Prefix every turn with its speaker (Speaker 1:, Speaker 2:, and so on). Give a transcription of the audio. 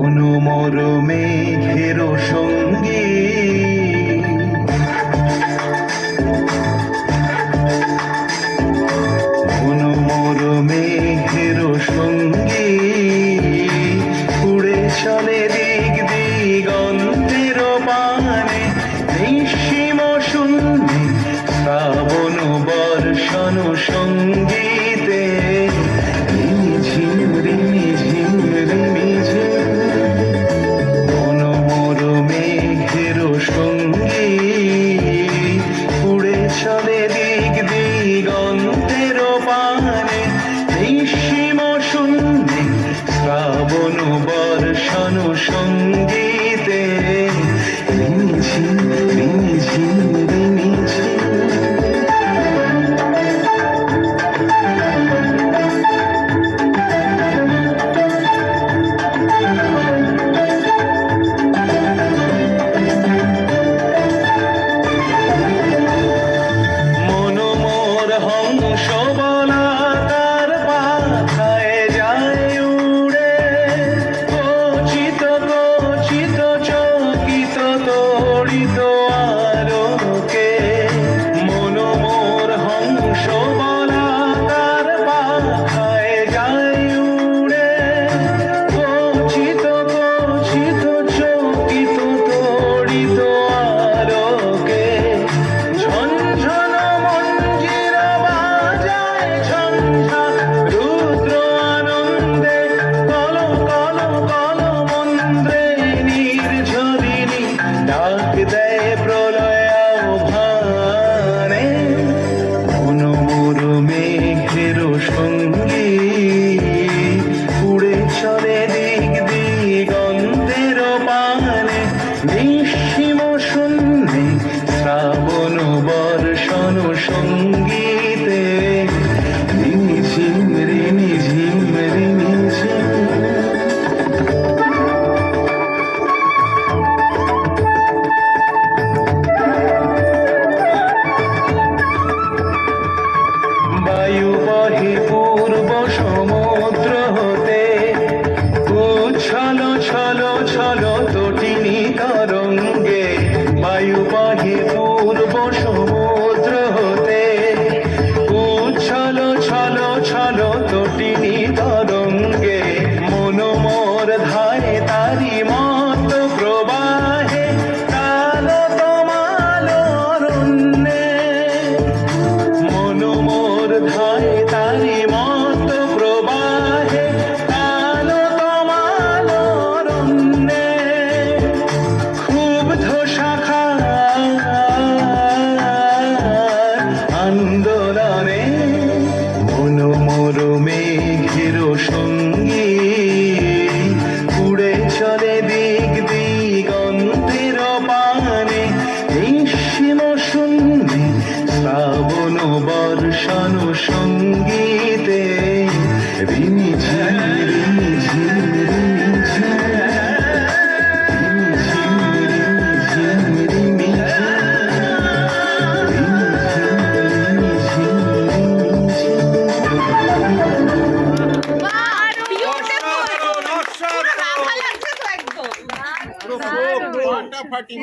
Speaker 1: মনোমর মেঘের সঙ্গী মনোমর মেঘের সঙ্গী উড়ে চলে দিক দিগন্তের পানে নিঃসীম শূন্যে শ্রাবণ বর্ষণ সঙ্গীতে রিমিঝিম রিমিঝিম রিমিঝিম মনোমর মেঘের সঙ্গী উড়ে চলে দিক দিগন্তের পানে নিঃসীম শূন্যে শ্রাবণ বর্ষণ সঙ্গীতে রিমিঝিম রিমিঝিম রিমিঝিম হংসবলা তার পাখায় যায় উড়ে কচিত কচিত চকিত তড়িত আলোকে মনোমর হংসবলা তার পাখায় যায় উড়ে কচিত কচিত চকিত তড়িত আলোকে ঝনঝন রুদ্র আনন্দে কল কল কল মন্দ্রে নির্ঝরিণী ডাক দেয় প্রলয় আহ্বানে মনোমর মেঘের সঙ্গী উড়ে চলে দিক দিগন্তের পানে নিঃসীম শূন্যে শ্রাবণ বর্ষণ সঙ্গীতে রিমিঝিম রিমিঝিম রিমিঝিম বায়ু বহে পূর্ব সমুদ্র হতে উচ্ছল ছল ছল তটিনী তরঙ্গে বায়ু বহে পূর্ব সমুদ্র হতে উচ্ছল ছল ছল তটিনী তরঙ্গে মনোমর ধারে তারি মত প্রবাহে কাল তমাল অরণ্যে মনোমর ধারে তারি মত প্রবাহে কাল তমাল অরণ্যে ক্ষুব্ধ শাখা আন্দোলনে মনোমর মেঘের সঙ্গী উড়ে চলে দিক দিগন্তের পানে নিঃসীম শূন্যে শ্রাবণ বর্ষণ সঙ্গীতে রিমিঝিম রিমিঝিম রিমিঝিম
Speaker 2: ফাটাফাটি